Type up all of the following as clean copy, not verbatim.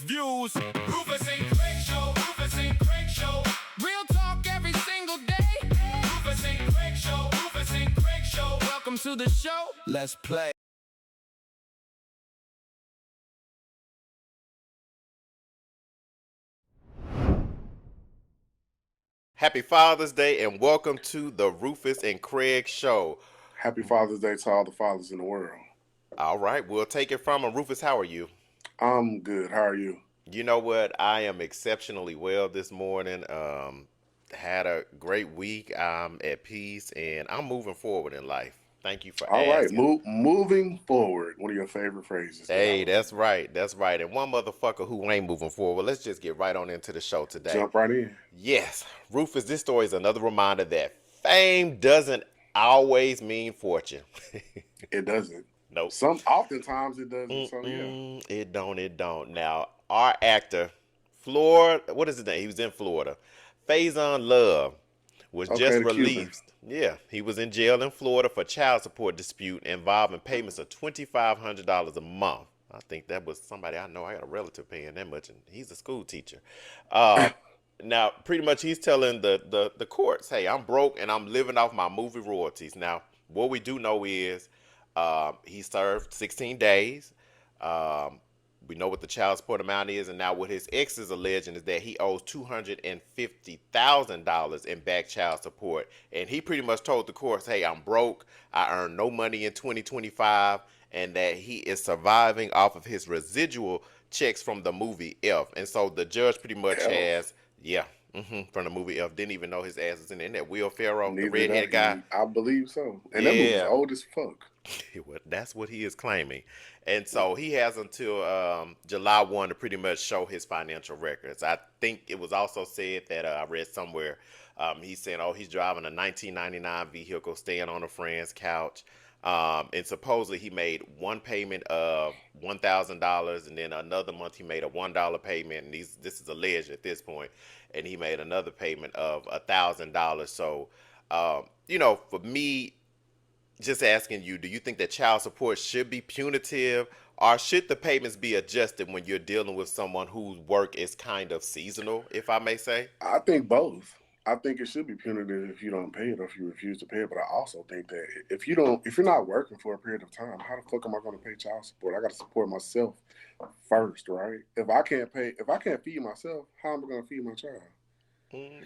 views. Rufus and Craig Show, Rufus and Craig Show. Real talk every single day. Rufus and Craig Show, Rufus and Craig Show. Welcome to the show. Let's play. Happy Father's Day and welcome to the Rufus and Craig Show. Happy Father's Day to all the fathers in the world. All right, we'll take it from him. Rufus, how are you? I'm good. How are you? You know what? I am exceptionally well this morning. Had a great week. I'm at peace and I'm moving forward in life. Thank you for asking. All right, moving forward. One of your favorite phrases. Hey, that's right. That's right. And one motherfucker who ain't moving forward. Let's just get right on into the show today. Jump right in. Yes. Rufus, this story is another reminder that fame doesn't always mean fortune. It doesn't. Nope. Oftentimes it doesn't. So yeah. It don't. Now, our actor, Florida, what is his name? He was in Florida. Faison Love was just released. Yeah, he was in jail in Florida for child support dispute involving payments of $2,500 a month. I think that was somebody I know. I got a relative paying that much, and he's a school teacher. Now, pretty much he's telling the courts, hey, I'm broke and I'm living off my movie royalties. Now, what we do know is he served 16 days. We know what the child support amount is, and now what his ex is alleging is that he owes $250,000 in back child support. And he pretty much told the courts, hey, I'm broke, I earned no money in 2025, and that he is surviving off of his residual checks from the movie Elf. And so the judge pretty much has, from the movie Elf, didn't even know his ass was in there. Isn't that Will Ferrell, the redhead guy? I believe so. And that movie's old as fuck. That's what he is claiming. And so he has until July 1 to pretty much show his financial records. I think it was also said that I read somewhere, he's saying, he's driving a 1999 vehicle, staying on a friend's couch. And supposedly he made one payment of $1,000, and then another month he made a $1 payment. And this is alleged at this point. And he made another payment of $1,000. So, for me, just asking you, do you think that child support should be punitive, or should the payments be adjusted when you're dealing with someone whose work is kind of seasonal, if I may say? I think both. I think it should be punitive if you don't pay it or if you refuse to pay it. But I also think that if you're not working for a period of time, how the fuck am I going to pay child support? I got to support myself first, right? If I can't feed myself, how am I going to feed my child?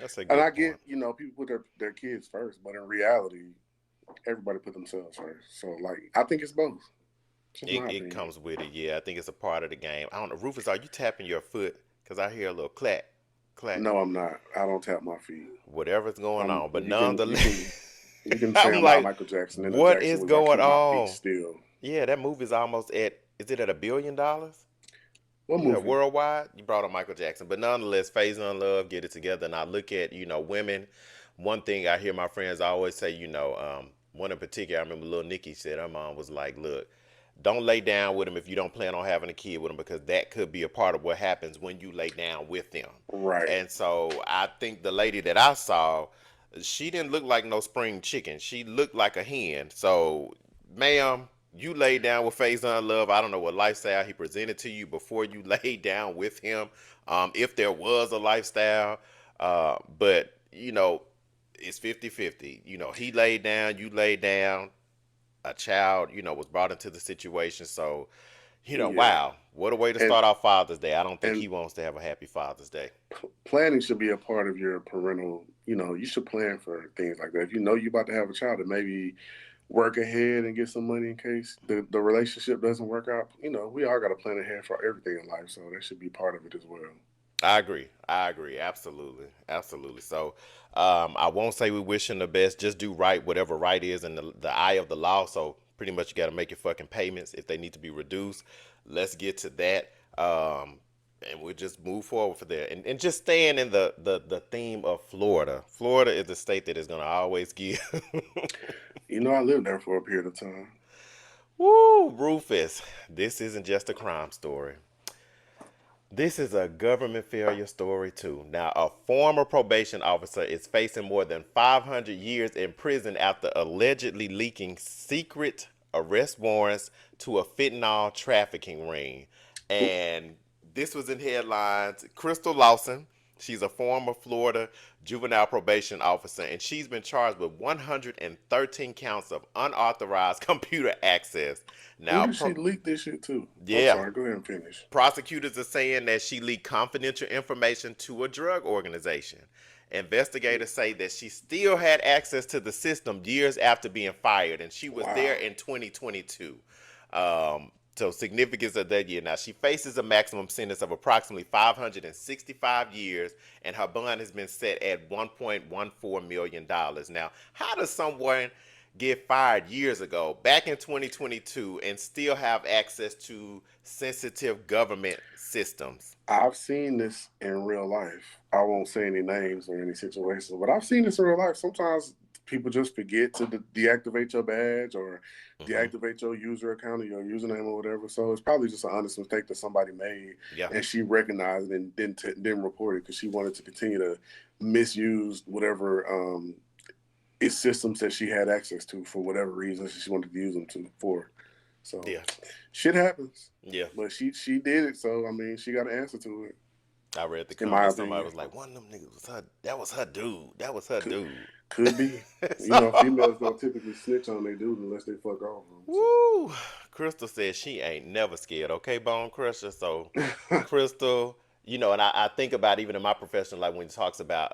That's a good point. And I get, people put their kids first, but in reality, everybody put themselves first. So, I think it's both. It comes with it, yeah. I think it's a part of the game. I don't know, Rufus, are you tapping your foot? Because I hear a little clack. No, I'm not. I don't tap my feet. Whatever's going on, but nonetheless, you can say I'm like Michael Jackson. What is going on? Still, yeah, that movie's almost at. Is it at $1 billion? What movie? Worldwide? You brought up Michael Jackson, but nonetheless, Faison Love, get it together. And I look at women. One thing I hear my friends always say, one in particular, I remember Lil Nikki said her mom was like, look, don't lay down with him if you don't plan on having a kid with him, because that could be a part of what happens when you lay down with them. Right. And so I think the lady that I saw, she didn't look like no spring chicken. She looked like a hen. So, ma'am, you laid down with Faison Love. I don't know what lifestyle he presented to you before you laid down with him, if there was a lifestyle. But, it's 50-50. He laid down, you laid down. A child, was brought into the situation. So, wow, what a way to start off Father's Day. I don't think he wants to have a happy Father's Day. Planning should be a part of your parental, you should plan for things like that. If you know you're about to have a child, and maybe work ahead and get some money in case the relationship doesn't work out. We all got to plan ahead for everything in life. So that should be part of it as well. I agree. Absolutely. So, I won't say we wish him the best. Just do right, whatever right is in the eye of the law. So pretty much you got to make your fucking payments if they need to be reduced. Let's get to that. And we'll just move forward for that. And just staying in the theme of Florida. Florida is the state that is going to always give. I lived there for a period of time. Woo, Rufus. This isn't just a crime story. This is a government failure story, too. Now, a former probation officer is facing more than 500 years in prison after allegedly leaking secret arrest warrants to a fentanyl trafficking ring. And This was in headlines. Crystal Lawson, she's a former Florida juvenile probation officer, and she's been charged with 113 counts of unauthorized computer access. Who Now, did she leak this shit to? I'm yeah, sorry, go ahead and finish. prosecutors are saying that she leaked confidential information to a drug organization. Investigators say that she still had access to the system years after being fired, and she was there in 2022. So significance of that year. Now, she faces a maximum sentence of approximately 565 years, and her bond has been set at $1.14 million. Now, how does someone get fired years ago, back in 2022, and still have access to sensitive government systems? I've seen this in real life. I won't say any names or any situations, but I've seen this in real life. Sometimes people just forget to deactivate your badge or deactivate your user account or your username or whatever. So it's probably just an honest mistake that somebody made, and she recognized it and didn't report it because she wanted to continue to misuse whatever its systems that she had access to for whatever reason she wanted to use them for. So shit happens. Yeah. But she did it, so I mean she got an answer to it. I read the comments. Somebody was like, one of them niggas was her. That was her dude. That was her dude. Could be. Females don't typically snitch on their dude unless they fuck off them. Woo! Crystal says she ain't never scared. Okay, Bone Crusher. So, Crystal, and I think about even in my profession, like when he talks about,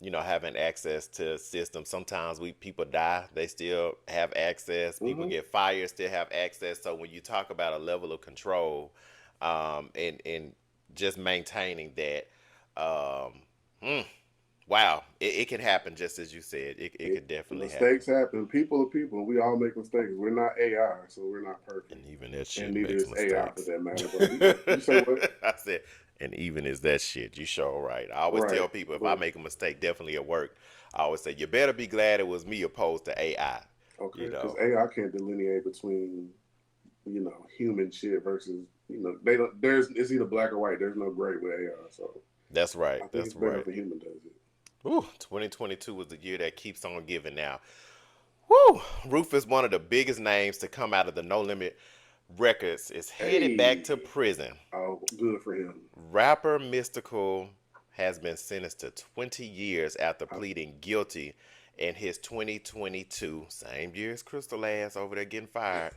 having access to systems. Sometimes people die, they still have access. People get fired, still have access. So when you talk about a level of control, and just maintaining that, wow, it can happen just as you said. It can definitely happen. Mistakes happen. People are people. We all make mistakes. We're not AI, so we're not perfect. And even that shit and neither makes is mistakes. AI for that matter. But you say what? I said, and even is that shit. You sure right. I always tell people if I make a mistake, definitely at work, I always say, you better be glad it was me opposed to AI. Okay, because AI can't delineate between, human shit versus, it's either black or white. There's no gray with AI. So that's right. I think it's better if a human does it. Ooh, 2022 was the year that keeps on giving now. Woo! Rufus, one of the biggest names to come out of the No Limit Records, is headed back to prison. Oh, good for him. Rapper Mystikal has been sentenced to 20 years after pleading guilty in his 2022, same year as Crystal ass over there getting fired,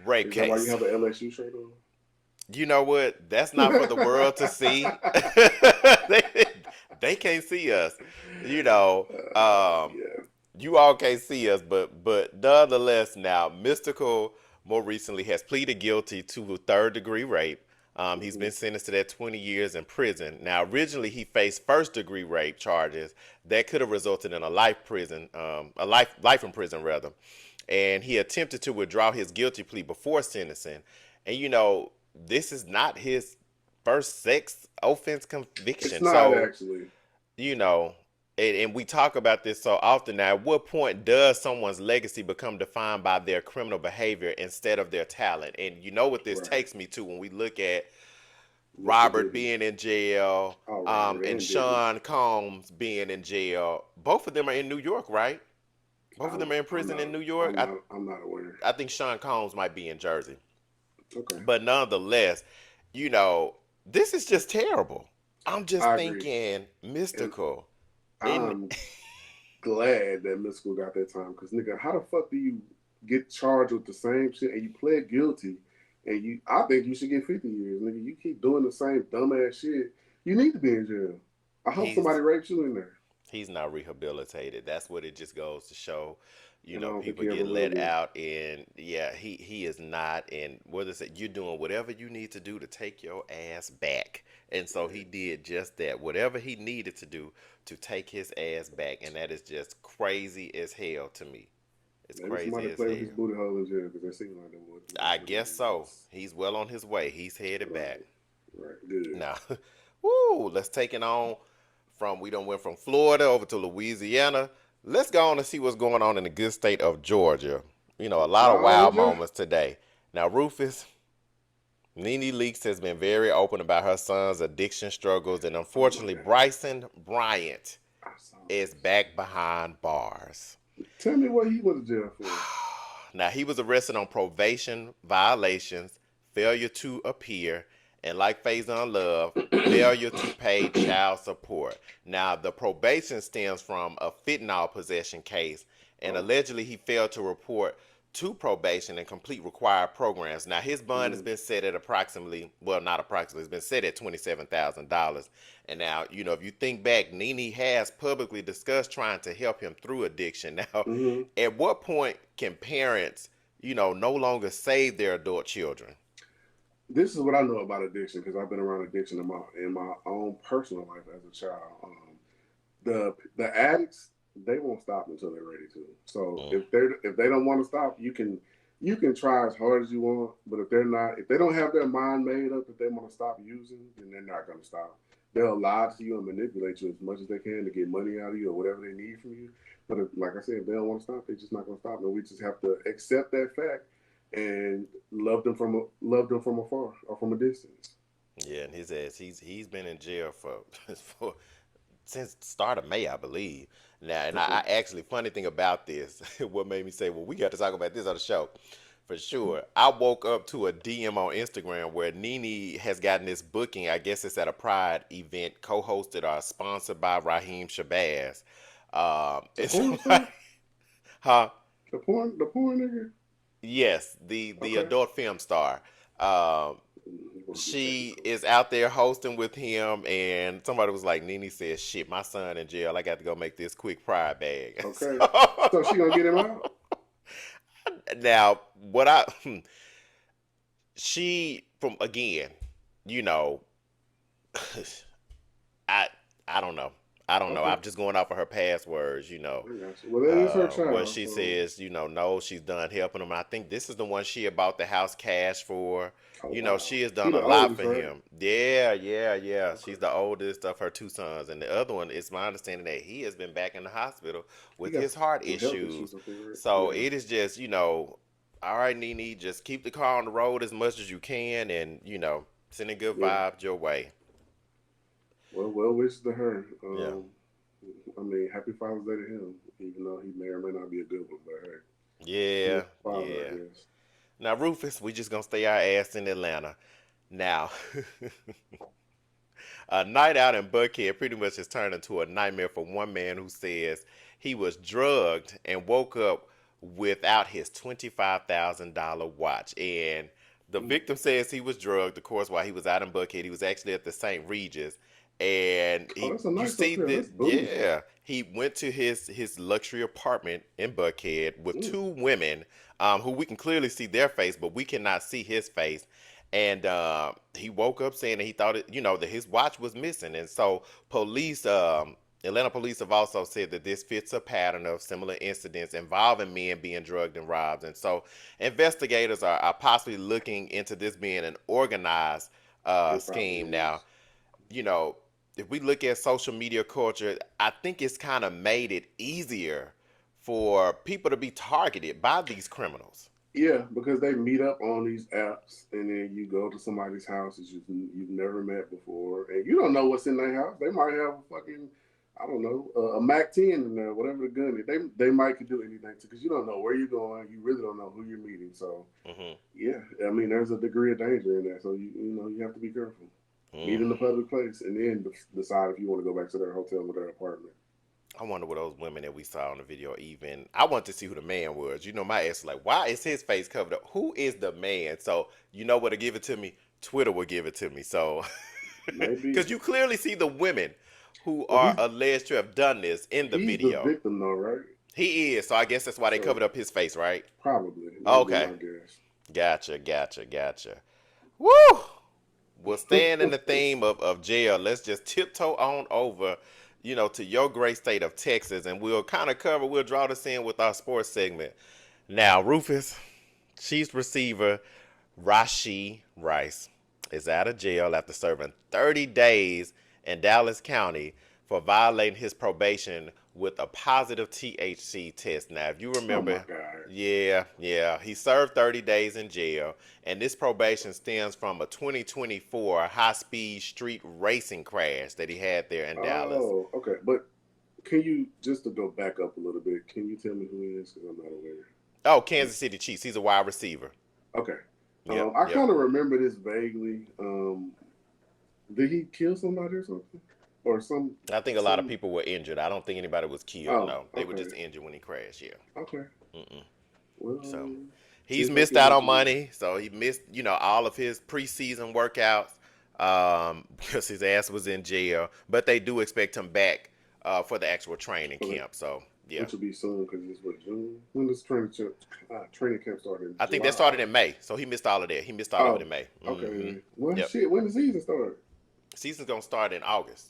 rape case. Is that why you have an LSU shirt on? You know what? That's not for the world to see. They can't see us. You all can't see us, but nonetheless, now Mystikal more recently has pleaded guilty to third-degree rape. He's been sentenced to that 20 years in prison. Now, originally he faced first-degree rape charges that could have resulted in a life in prison rather. And he attempted to withdraw his guilty plea before sentencing. And this is not his first sex offense conviction. It's not actually. And we talk about this so often now. At what point does someone's legacy become defined by their criminal behavior instead of their talent? And you know what this takes me to when we look at Robert being in jail, and Sean Combs being in jail. Both of them are in New York, right? Both of them are in prison in New York. I'm not aware. I think Sean Combs might be in Jersey. Okay. But nonetheless, this is just terrible. I'm just thinking Mystikal. I'm glad that Mystikal got that time because, nigga, how the fuck do you get charged with the same shit and you pled guilty and I think you should get 50 years, nigga. You keep doing the same dumbass shit. You need to be in jail. I hope somebody rapes you in there. He's not rehabilitated. That's what it just goes to show. People get let out, and he is not. And what is it? You're doing whatever you need to do to take your ass back. And so he did just that. Whatever he needed to do to take his ass back, and that is just crazy as hell to me. It's crazy as hell. His booty hole in jail because they seem like I guess so. He's well on his way. He's headed back. Right. Good. Now, let's take it on. We done went from Florida over to Louisiana. Let's go on and see what's going on in the good state of Georgia. A lot of wild moments today. Now, Rufus, Nene Leakes has been very open about her son's addiction struggles, and unfortunately, Bryson Bryant is back behind bars. Tell me what he went to jail for. Now, he was arrested on probation violations, failure to appear, and like Faison Love, failure to pay child support. Now, the probation stems from a fentanyl possession case, and allegedly he failed to report to probation and complete required programs. Now, his bond has been set at approximately, well, not approximately, it's been set at $27,000. And now, if you think back, Nene has publicly discussed trying to help him through addiction. Now, at what point can parents, no longer save their adult children? This is what I know about addiction because I've been around addiction in my own personal life as a child. The addicts, they won't stop until they're ready to. So if they don't want to stop, you can try as hard as you want, but if they don't have their mind made up that they want to stop using, then they're not going to stop. They'll lie to you and manipulate you as much as they can to get money out of you or whatever they need from you. But like I said, if they don't want to stop, they're just not going to stop. And we just have to accept that fact and love them from afar or from a distance. Yeah, and his ass, he's been in jail for since the start of May, I believe. Now, and I actually, funny thing about this, what made me say, well, we got to talk about this on the show. For sure. I woke up to a DM on Instagram where Nene has gotten this booking. I guess it's at a Pride event, co-hosted or sponsored by Raheem Shabazz. Huh? The porn nigga? Yes, the adult film star. She is out there hosting with him, and somebody was like, Nene says, shit, my son in jail. I got to go make this quick Pride bag. Okay. So she gonna get him out? Now, she, from, again, I don't know. I'm just going off of her past words, Well, that is her child. What she says, no, she's done helping him. I think this is the one she had bought the house cash for. Wow. She has done a lot for him. Yeah. She's the oldest of her two sons. And the other one, it's my understanding that he has been back in the hospital with his heart issues. So it is just, all right, Nene, just keep the car on the road as much as you can and, sending good vibes your way. Well wishes to her. I mean, happy Father's Day to him, even though he may or may not be a good one, but hey. Yeah. Now, Rufus, we just gonna stay our ass in Atlanta. Now, a night out in Buckhead pretty much has turned into a nightmare for one man who says he was drugged and woke up without his $25,000 watch. And the victim says he was drugged, of course, while he was out in Buckhead. He was actually at the St. Regis. And he went to his luxury apartment in Buckhead with two women who we can clearly see their face, but we cannot see his face. And he woke up saying that he thought that his watch was missing. And so Atlanta police have also said that this fits a pattern of similar incidents involving men being drugged and robbed. And so investigators are possibly looking into this being an organized scheme. Now, if we look at social media culture, I think it's kind of made it easier for people to be targeted by these criminals. Yeah, because they meet up on these apps, and then you go to somebody's house that you've never met before, and you don't know what's in their house. They might have a fucking, I don't know, a Mac 10 in there, whatever the gun is. They might could do anything because you don't know where you're going. You really don't know who you're meeting. So, yeah, I mean, there's a degree of danger in that. So you have to be careful. Meet in a public place, and then decide if you want to go back to their hotel or their apartment. I wonder what those women that we saw on the video even. I want to see who the man was. My ass is like, why is his face covered up? Who is the man? So what'll give it to me? Twitter will give it to me. So because you clearly see the women who are alleged to have done this in the video. He's the victim, though, right? He is. So I guess that's why they covered up his face, right? Probably. Okay. Gotcha. Woo! Well, staying in the theme of jail, let's just tiptoe on over, to your great state of Texas, and we'll draw this in with our sports segment. Now, Rufus, Chiefs receiver Rashee Rice is out of jail after serving 30 days in Dallas County for violating his probation with a positive THC test. Now, if you remember, he served 30 days in jail, and this probation stems from a 2024 high-speed street racing crash that he had there in Dallas. Oh, okay. But can you, just to go back up a little bit, can you tell me who he is? Because I'm not aware. Oh, Kansas City Chiefs. He's a wide receiver. Okay. I kind of remember this vaguely. Did he kill somebody or something? Or some? I think a lot of people were injured. I don't think anybody was killed. Oh, No, they were okay. just injured when he crashed. Yeah. Okay. Well, So see he's if I missed can out get on you- money. So he missed, all of his preseason workouts because his ass was in jail. But they do expect him back for the actual training camp. So yeah, Which will be soon because it's what, June. When does training camp start? In I think July? that started in May. So he missed all of that. He missed all of it in May. Okay. Mhm. Well, Yep. shit. When the season start? Season's gonna start in August.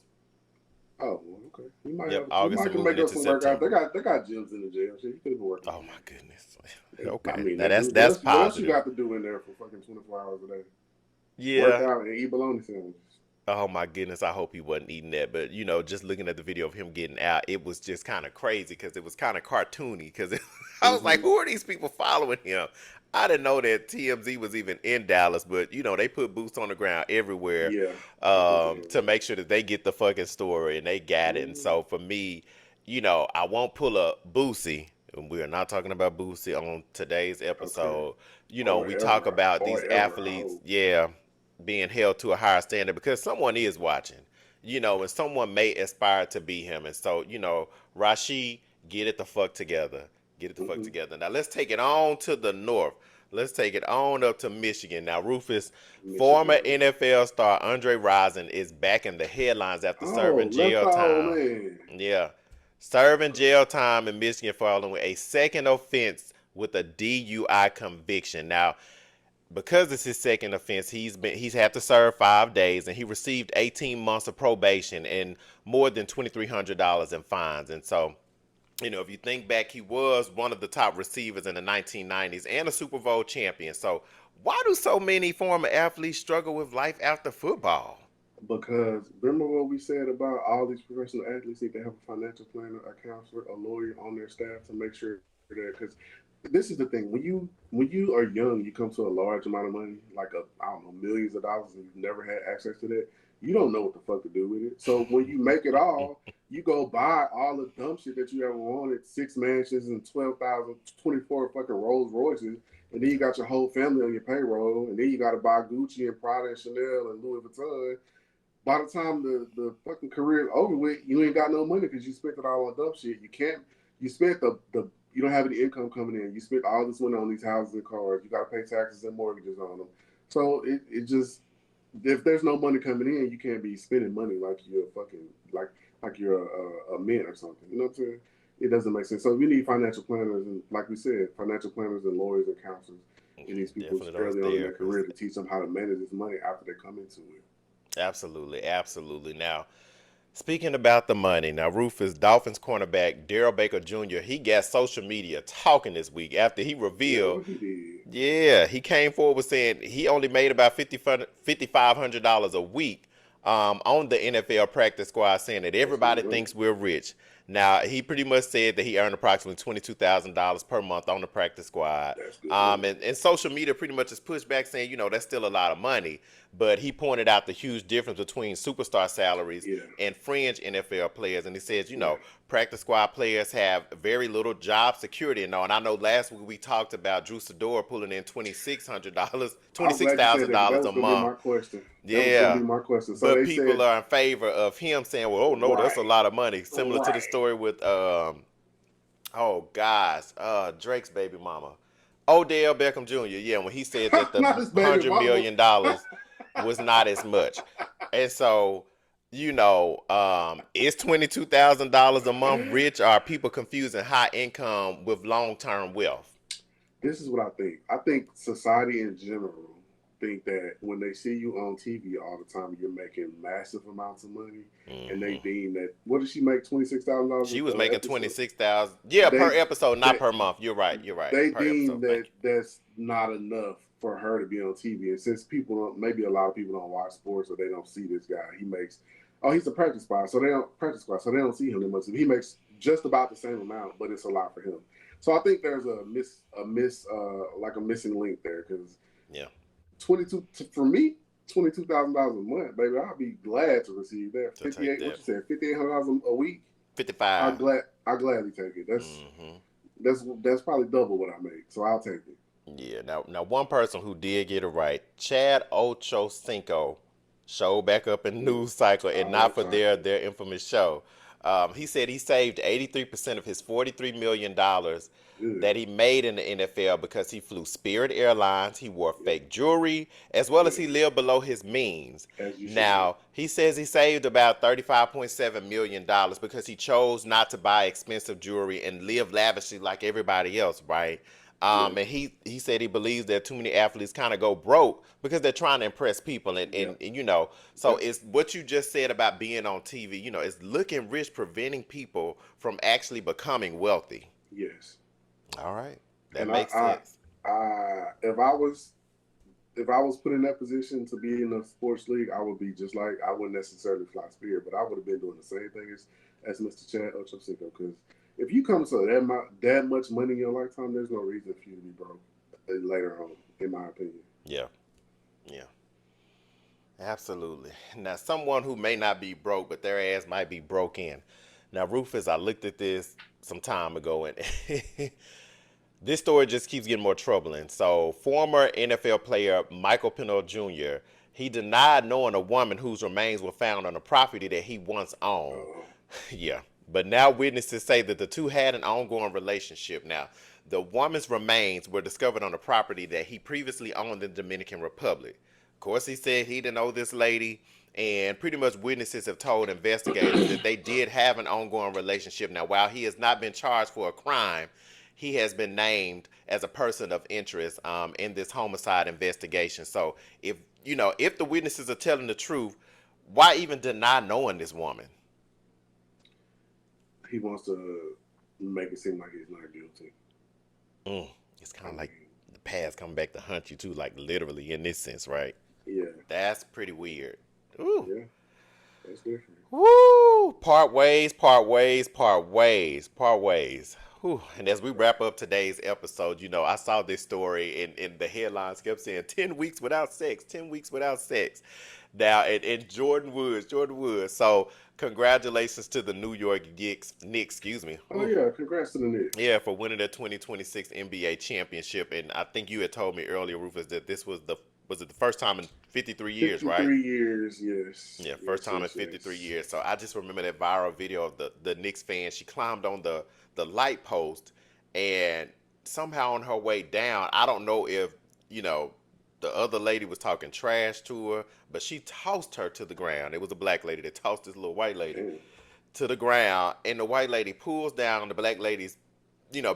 Oh, well, okay. He might Yep, have. August He and might make moving up into some workout. September. They got gyms in the jail. Shit, he could have been working. Oh my goodness. Okay, I mean, now that's what else you positive. got to do in there for fucking 24 hours a day? Yeah. Work out and eat bologna sandwiches. Oh my goodness, I hope he wasn't eating that. But just looking at the video of him getting out, it was just kind of crazy because it was kind of cartoony. Because I was like, who are these people following him? I didn't know that TMZ was even in Dallas, but they put boots on the ground everywhere, to make sure that they get the fucking story and they got it. And so for me, I won't pull up Boosie. And we are not talking about Boosie on today's episode. We talk about these athletes, being held to a higher standard because someone is watching, and someone may aspire to be him. And so, Rashid, get it the fuck together. Get it the fuck together. Now let's take it on to the north. Let's take it on up to Michigan. Now, Rufus, former NFL star Andre Rison is back in the headlines after serving jail time. Man. Yeah. Serving jail time in Michigan following a second offense with a DUI conviction. Now, because it's his second offense, he's had to serve 5 days, and he received 18 months of probation and more than $2,300 in fines. And so, if you think back, he was one of the top receivers in the 1990s and a Super Bowl champion. So why do so many former athletes struggle with life after football? Because remember what we said about all these professional athletes need to have a financial planner, a counselor, a lawyer on their staff to make sure that, because this is the thing, when you are young, you come to a large amount of money, like millions of dollars, and you've never had access to that. You don't know what the fuck to do with it. So when you make it all, you go buy all the dumb shit that you ever wanted, 6 mansions and 24 fucking Rolls Royces, and then you got your whole family on your payroll, and then you got to buy Gucci and Prada and Chanel and Louis Vuitton. By the time the fucking career is over with, you ain't got no money because you spent it all on dumb shit. You spent you don't have any income coming in. You spent all this money on these houses and cars. You got to pay taxes and mortgages on them. So it just, if there's no money coming in, you can't be spending money like you're fucking like you're a mint or something. You know what I'm saying? It doesn't make sense. So we need financial planners and, like we said, financial planners and lawyers and counselors and these people early on in their career to teach them how to manage this money after they come into it. Absolutely, absolutely. Now, speaking about the money, now Rufus, Dolphins cornerback Daryl Baker Jr., he got social media talking this week after he revealed, he came forward with saying he only made about $5,500 a week on the NFL practice squad, saying that everybody thinks we're rich. Now, he pretty much said that he earned approximately $22,000 per month on the practice squad. And social media pretty much has pushed back saying, that's still a lot of money. But he pointed out the huge difference between superstar salaries and fringe NFL players. And he says, practice squad players have very little job security. And I know last week we talked about Drew Sidor pulling in $26,000 a month. My question. Yeah, my question. So but people are in favor of him saying, well, oh no, that's a lot of money. Similar to the story with, Drake's baby mama, Odell Beckham Jr. Yeah, when he said that the $100 million was not as much. And so, is $22,000 a month rich? Or are people confusing high income with long-term wealth? This is what I think. I think society in general think that when they see you on TV all the time, you're making massive amounts of money, and they deem that. What did she make? $26,000. She was making $26,000. Yeah, per episode, not per month. You're right. They deem that that's not enough for her to be on TV, and since maybe a lot of people don't watch sports or they don't see this guy, he's a practice squad, so they don't see him that much. He makes just about the same amount, but it's a lot for him. So I think there's a missing link there because for me, $22,000 a month, baby, I'll be glad to receive that. $5,800 a week. 55. I gladly take it. That's probably double what I make, so I'll take it. Yeah. Now, one person who did get it right, Chad Ochocinco, showed back up in the news cycle, and not for their infamous show. He said he saved 83% of his $43 million Good. that he made in the NFL because he flew Spirit Airlines, he wore fake jewelry, as well as he lived below his means. As you should. Now, he says he saved about $35.7 million because he chose not to buy expensive jewelry and live lavishly like everybody else, right? And he said he believes that too many athletes kind of go broke because they're trying to impress people. And you know, so it's what you just said about being on TV, you know, it's looking rich, preventing people from actually becoming wealthy. Yes. All right. That And makes sense. if I was put in that position to be in a sports league, I would be just like, I wouldn't necessarily fly Spirit, but I would have been doing the same thing as Mr. Chad Ochocinco, because if you come to that much money in your lifetime, there's no reason for you to be broke later on, in my opinion. Yeah. Absolutely. Now, someone who may not be broke, but their ass might be broke in. Now, Rufus, I looked at this some time ago, and this story just keeps getting more troubling. So, former NFL player Michael Pennell Jr., he denied knowing a woman whose remains were found on a property that he once owned. Yeah. But now witnesses say that the two had an ongoing relationship. Now, the woman's remains were discovered on a property that he previously owned in the Dominican Republic. Of course, he said he didn't know this lady, and pretty much witnesses have told investigators that they did have an ongoing relationship. Now, while he has not been charged for a crime, he has been named as a person of interest in this homicide investigation. So, if the witnesses are telling the truth, why even deny knowing this woman? He wants to make it seem like he's not guilty. It's kind of like the past coming back to hunt you too, like literally in this sense, right? Yeah. That's pretty weird. Ooh. Yeah. That's different. Woo! Part ways. Whew. And as we wrap up today's episode, you know, I saw this story and the headlines kept saying 10 weeks without sex, 10 weeks without sex. Now, and Jordan Woods. So, congratulations to the New York Knicks, excuse me. Oh, yeah, congrats to the Knicks. Yeah, for winning their 2026 NBA championship. And I think you had told me earlier, Rufus, that this was the first time in 53 years, right? 53 years, yes. Yeah, first time in 53 years. So I just remember that viral video of the Knicks fan. She climbed on the light post, and somehow on her way down, I don't know if, the other lady was talking trash to her, but she tossed her to the ground. It was a black lady that tossed this little white lady to the ground, and the white lady pulls down the black lady's,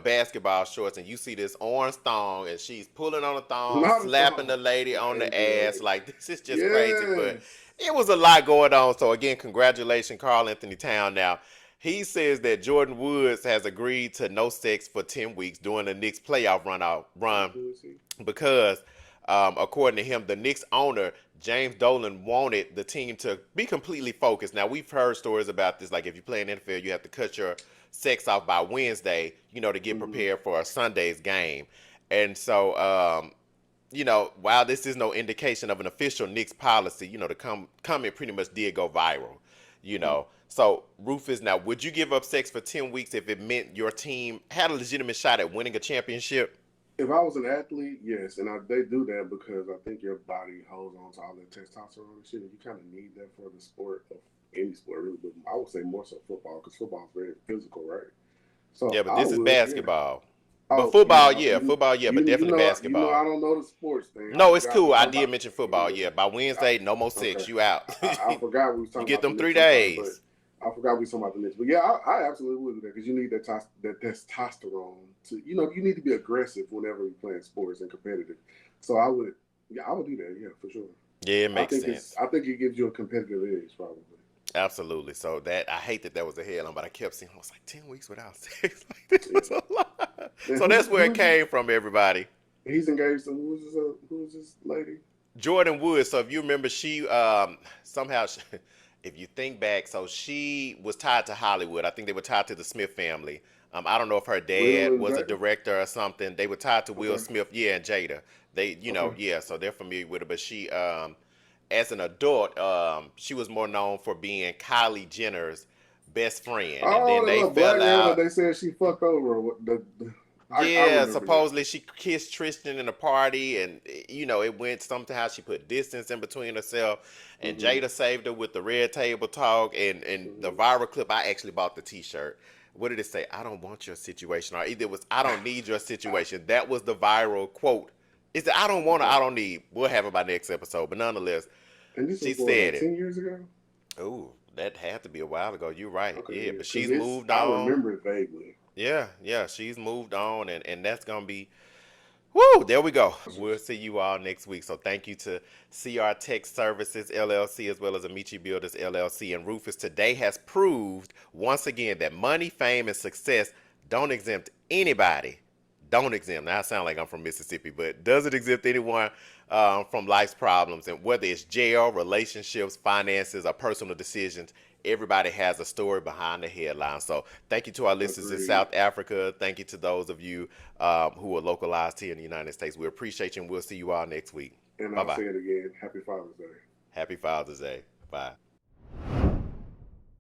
basketball shorts, and you see this orange thong, and she's pulling on the thong, slapping the lady on the ass. Like, this is just crazy, but it was a lot going on. So again, congratulations, Karl Anthony Towns. Now, he says that Jordan Woods has agreed to no sex for 10 weeks during the Knicks playoff run because, according to him, the Knicks owner, James Dolan, wanted the team to be completely focused. Now, we've heard stories about this, like if you play in the NFL, you have to cut your sex off by Wednesday, to get prepared for a Sunday's game. And so, while this is no indication of an official Knicks policy, the comment pretty much did go viral, So, Rufus, now, would you give up sex for 10 weeks if it meant your team had a legitimate shot at winning a championship? If I was an athlete, yes, and they do that because I think your body holds on to all that testosterone and shit, and you kind of need that for the sport of any sport, really. But I would say more so football, because football is very physical, right? So yeah, but this is basketball. Yeah. But football, but definitely basketball. I don't know the sports thing. No, it's cool. I did mention football. Yeah, by Wednesday, no more sex. Okay. You out. I forgot we was talking. You get about them 3 days. I forgot we were talking about the Knicks, but yeah, I absolutely would do that because you need that testosterone to, you need to be aggressive whenever you're playing sports and competitive. So I would do that, yeah, for sure. Yeah, it makes sense. I think it gives you a competitive edge, probably. Absolutely. So I hate that was a headline, but I kept seeing, I was like, 10 weeks without sex. Like, this was a lot. So that's where it came from, everybody. He's engaged to, who's this lady? Jordan Woods. So if you remember, she somehow... If you think back, so she was tied to Hollywood. I think they were tied to the Smith family. I don't know if her dad was a director or something. They were tied to Will Smith, and Jada. They, so they're familiar with her. But she, as an adult, she was more known for being Kylie Jenner's best friend. And then they fell out. They said she fucked over I remember supposedly she kissed Tristan in a party, and it went somehow she put distance in between herself, and Jada saved her with the red table talk, and the viral clip. I actually bought the T-shirt. What did it say? I don't want your situation, or either it was I don't need your situation. That was the viral quote. It's the I don't want to, I don't need. We'll have it by next episode, but nonetheless, And this she was said like it. 10 years ago? Oh, that had to be a while ago. You're right. Okay, Yeah, but 'cause she's this- moved I on. remember it vaguely. Yeah, she's moved on, and that's gonna be. Woo! There we go. We'll see you all next week. So thank you to CR Tech Services LLC as well as Amici Builders LLC. And Rufus today has proved once again that money, fame, and success don't exempt anybody. Don't exempt. Now I sound like I'm from Mississippi, but doesn't exempt anyone from life's problems. And whether it's jail, relationships, finances, or personal decisions, everybody has a story behind the headline. So thank you to our listeners in South Africa. Thank you to those of you who are localized here in the United States. We appreciate you, and we'll see you all next week. And Bye-bye. I'll say it again. Happy Father's Day. Happy Father's Day. Bye.